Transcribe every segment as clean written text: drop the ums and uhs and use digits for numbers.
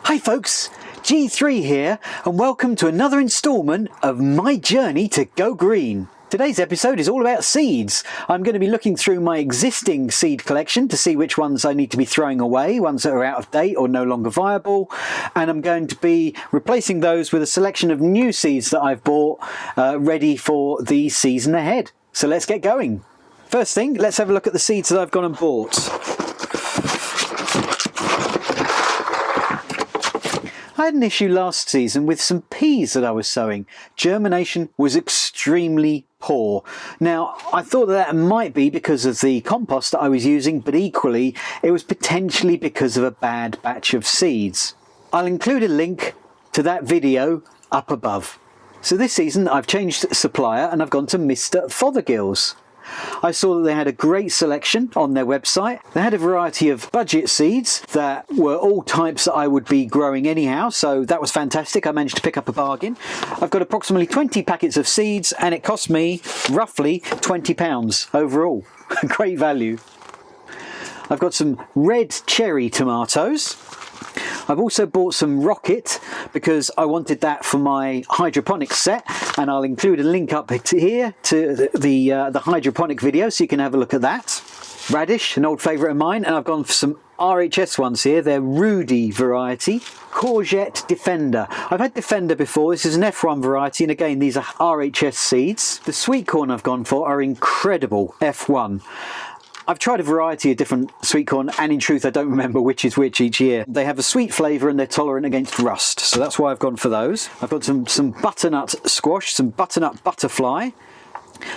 Hi folks, G3 here and welcome to another instalment of my journey to go green. Today's episode is all about seeds. I'm going to be looking through my existing seed collection to see which ones I need to be throwing away, ones that are out of date or no longer viable, and I'm going to be replacing those with a selection of new seeds that I've bought ready for the season ahead. So let's get going. First thing, let's have a look at the seeds that I've gone and bought. I had an issue last season with some peas that I was sowing. Germination was extremely poor. Now, I thought that might be because of the compost that I was using, but equally, it was potentially because of a bad batch of seeds. I'll include a link to that video up above. So this season, I've changed supplier and I've gone to Mr Fothergill's. I saw that they had a great selection on their website. They had a variety of budget seeds that were all types that I would be growing anyhow, so that was fantastic. I managed to pick up a bargain. I've got approximately 20 packets of seeds and it cost me roughly £20 overall. Great value. I've got some red cherry tomatoes. I've also bought some rocket because I wanted that for my hydroponics set, and I'll include a link up here to the hydroponic video so you can have a look at that. Radish, an old favourite of mine, and I've gone for some RHS ones here. They're Rudy variety. Courgette Defender. I've had Defender before. This is an F1 variety, and again these are RHS seeds. The sweet corn I've gone for are incredible F1. I've tried a variety of different sweet corn, and in truth I don't remember which is which each year. They have a sweet flavour and they're tolerant against rust, so that's why I've gone for those. I've got some butternut squash, some butternut butterfly.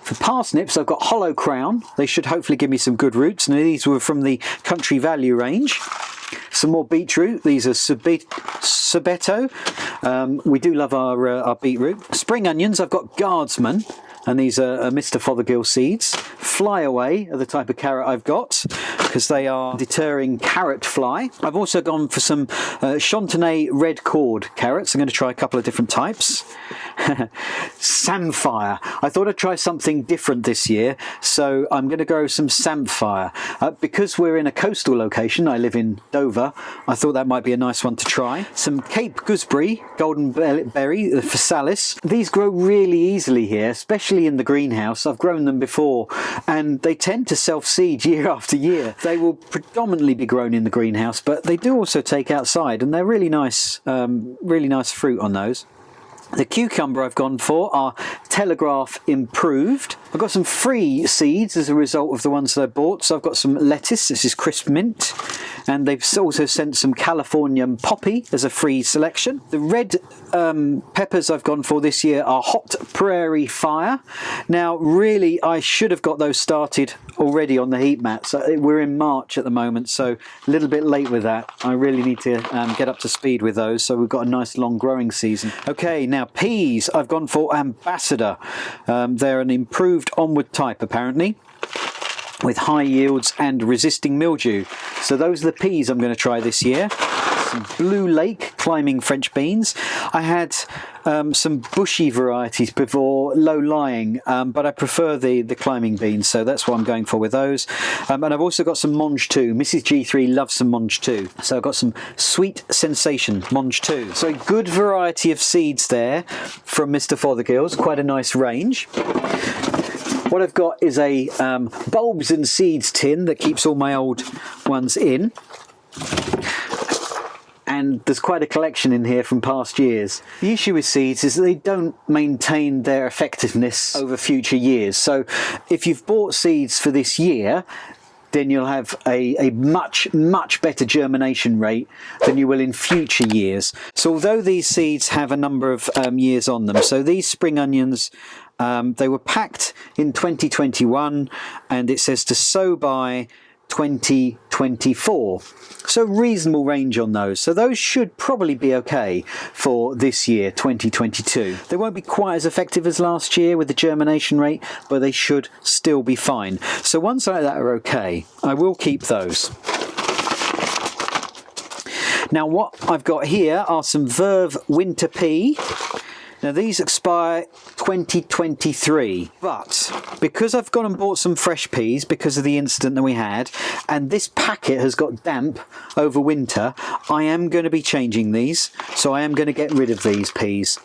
For parsnips I've got Hollow Crown. They should hopefully give me some good roots, and these were from the Country Value range. Some more beetroot. These are Sorbetto. We do love our beetroot. Spring onions I've got Guardsman, and these are Mr Fothergill seeds. Flyaway are the type of carrot I've got because they are deterring carrot fly. I've also gone for some Chantenay red cord carrots. I'm going to try a couple of different types. Samphire. I thought I'd try something different this year, so I'm going to grow some Samphire. Because we're in a coastal location, I live in Dover, I thought that might be a nice one to try. Some Cape Gooseberry, golden berry, the Physallis. These grow really easily here, especially in the greenhouse. I've grown them before and they tend to self-seed year after year. They will predominantly be grown in the greenhouse, but they do also take outside, and they're really nice fruit on those. The cucumber I've gone for are Telegraph Improved. I've got some free seeds as a result of the ones that I bought. So I've got some lettuce, this is crisp mint, and they've also sent some California poppy as a free selection. The red peppers I've gone for this year are Hot Prairie Fire. Now really I should have got those started already on the heat mat. So we're in March at the moment, so a little bit late with that. I really need to get up to speed with those, so we've got a nice long growing season. Okay, now peas I've gone for Ambassador. They're an improved onward type apparently, with high yields and resisting mildew. So those are the peas I'm going to try this year. Some Blue Lake climbing French beans. I had some bushy varieties before, low lying, but I prefer the climbing beans, so that's what I'm going for with those. And I've also got some Monge 2. Mrs G3 loves some Monge 2, so I've got some Sweet Sensation Monge 2. So a good variety of seeds there from Mr Fothergill's, quite a nice range. What I've got is a bulbs and seeds tin that keeps all my old ones in. And there's quite a collection in here from past years. The issue with seeds is that they don't maintain their effectiveness over future years. So if you've bought seeds for this year, then you'll have a much better germination rate than you will in future years. So although these seeds have a number of years on them, so these spring onions, they were packed in 2021, and it says to sow by 2024, so reasonable range on those. So those should probably be okay for this year, 2022. They won't be quite as effective as last year with the germination rate, but they should still be fine. So ones like that are okay. I will keep those. Now what I've got here are some Verve Winter Pea. Now these expire 2023, but because I've gone and bought some fresh peas because of the incident that we had, and this packet has got damp over winter, I am going to be changing these, so I am going to get rid of these peas.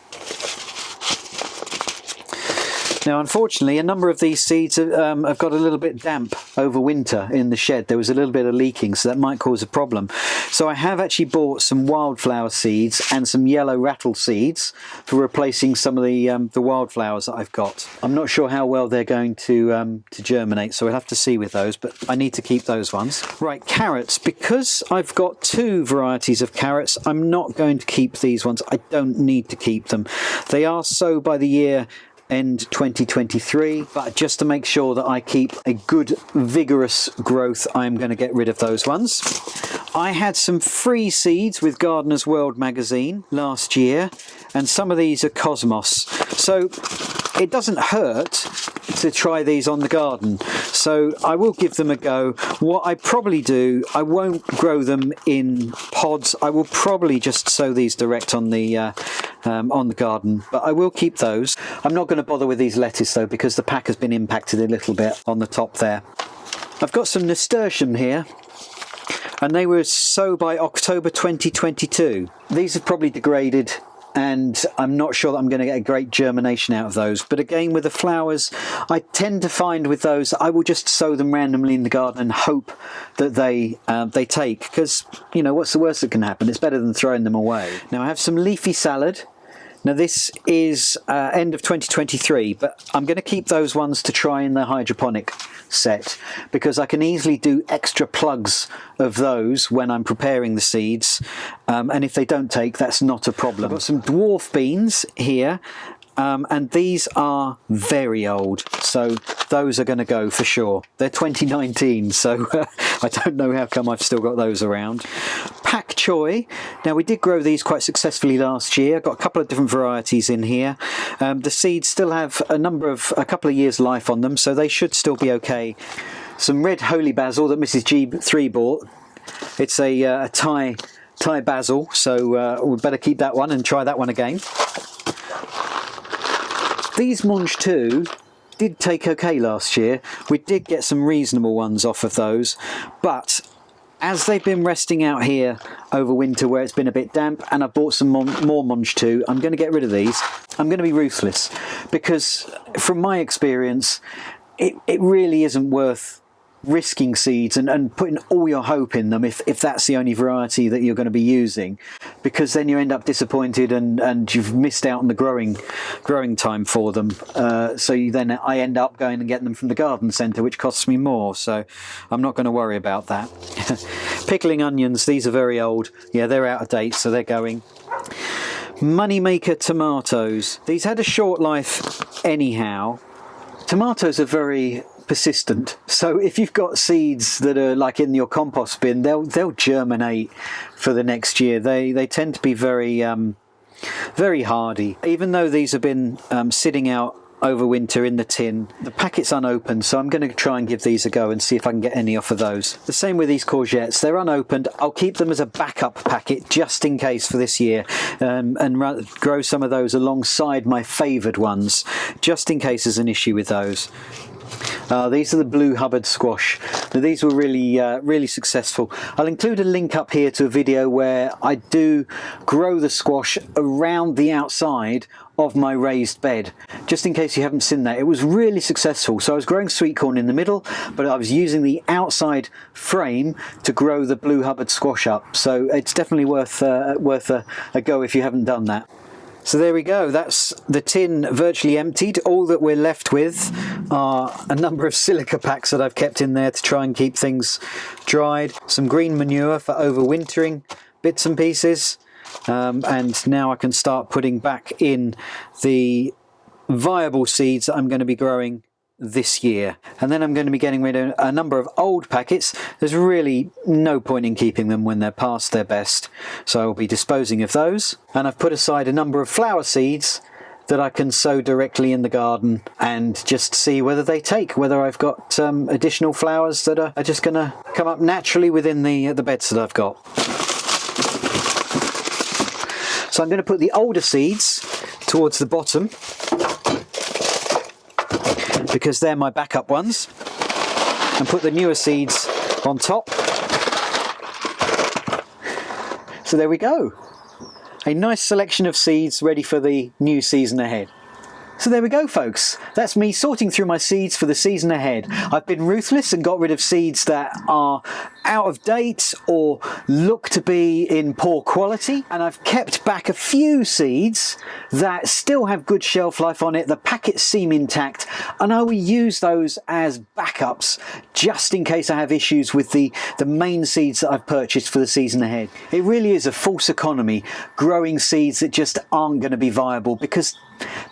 Now unfortunately a number of these seeds have got a little bit damp over winter in the shed. There was a little bit of leaking, so that might cause a problem. So I have actually bought some wildflower seeds and some yellow rattle seeds for replacing some of the wildflowers that I've got. I'm not sure how well they're going to germinate, so we'll have to see with those, but I need to keep those ones. Right, carrots. Because I've got two varieties of carrots, I'm not going to keep these ones. I don't need to keep them. They are sow by the year end 2023, but just to make sure that I keep a good vigorous growth, I'm going to get rid of those ones. I had some free seeds with Gardener's World magazine last year, and some of these are Cosmos, so it doesn't hurt to try these on the garden, so I will give them a go. What I probably do, I won't grow them in pods. I will probably just sow these direct on the garden, but I will keep those. I'm not going to bother with these lettuce though, because the pack has been impacted a little bit on the top there. I've got some nasturtium here, and they were sown by October 2022. These have probably degraded, and I'm not sure that I'm going to get a great germination out of those. But again, with the flowers, I tend to find with those, I will just sow them randomly in the garden and hope that they take, because, you know, what's the worst that can happen? It's better than throwing them away. Now I have some leafy salad. Now this is end of 2023, but I'm going to keep those ones to try in the hydroponic set, because I can easily do extra plugs of those when I'm preparing the seeds, and if they don't take, that's not a problem. I've got some dwarf beans here, and these are very old, so those are going to go for sure. They're 2019, so I don't know how come I've still got those around. Pak choy. Now we did grow these quite successfully last year. I've got a couple of different varieties in here. The seeds still have a couple of years life on them, so they should still be okay. Some red holy basil that Mrs G3 bought. It's a Thai basil, so we'd better keep that one and try that one again. These Monge 2 did take okay last year. We did get some reasonable ones off of those, but as they've been resting out here over winter where it's been a bit damp, and I've bought some more Monge 2, I'm going to get rid of these. I'm going to be ruthless, because from my experience, it really isn't worth risking seeds and putting all your hope in them if that's the only variety that you're going to be using, because then you end up disappointed and you've missed out on the growing time for them. So I end up going and getting them from the garden centre, which costs me more, so I'm not going to worry about that. Pickling onions, these are very old. Yeah, they're out of date, so they're going. Moneymaker tomatoes. These had a short life anyhow. Tomatoes are very persistent, so if you've got seeds that are like in your compost bin, they'll germinate for the next year. They tend to be very very hardy. Even though these have been sitting out over winter in the tin, the packet's unopened, so I'm going to try and give these a go and see if I can get any off of those. The same with these courgettes, they're unopened. I'll keep them as a backup packet just in case for this year, and grow some of those alongside my favoured ones, just in case there's an issue with those. These are the blue Hubbard squash. Now, these were really successful. I'll include a link up here to a video where I do grow the squash around the outside of my raised bed, just in case you haven't seen that. It was really successful. So I was growing sweet corn in the middle, but I was using the outside frame to grow the blue Hubbard squash up. So it's definitely worth a go if you haven't done that. So there we go, that's the tin virtually emptied. All that we're left with are a number of silica packs that I've kept in there to try and keep things dried, some green manure for overwintering bits and pieces, and now I can start putting back in the viable seeds that I'm going to be growing this year. And then I'm going to be getting rid of a number of old packets. There's really no point in keeping them when they're past their best, so I'll be disposing of those. And I've put aside a number of flower seeds that I can sow directly in the garden and just see whether they take, whether I've got additional flowers that are just going to come up naturally within the beds that I've got. So I'm going to put the older seeds towards the bottom because they're my backup ones, and put the newer seeds on top. So there we go. A nice selection of seeds ready for the new season ahead. So there we go, folks. That's me sorting through my seeds for the season ahead. I've been ruthless and got rid of seeds that are out of date or look to be in poor quality, and I've kept back a few seeds that still have good shelf life on it. The packets seem intact, and I will use those as backups just in case I have issues with the main seeds that I've purchased for the season ahead. It really is a false economy growing seeds that just aren't going to be viable because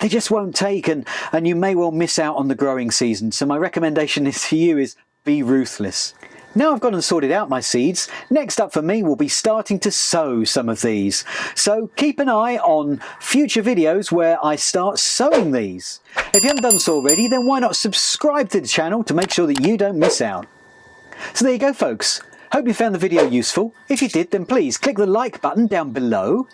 they just won't take, and you may well miss out on the growing season. So my recommendation to you is be ruthless. Now I've gone and sorted out my seeds, next up for me will be starting to sow some of these. So keep an eye on future videos where I start sowing these. If you haven't done so already, then why not subscribe to the channel to make sure that you don't miss out. So there you go, folks. Hope you found the video useful. If you did, then please click the like button down below.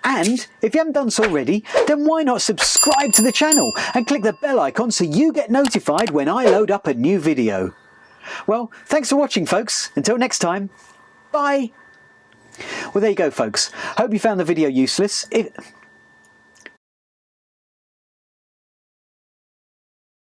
And if you haven't done so already, then why not subscribe to the channel and click the bell icon so you get notified when I load up a new video. Well, thanks for watching, folks. Until next time, bye. Well, there you go, folks. Hope you found the video useless.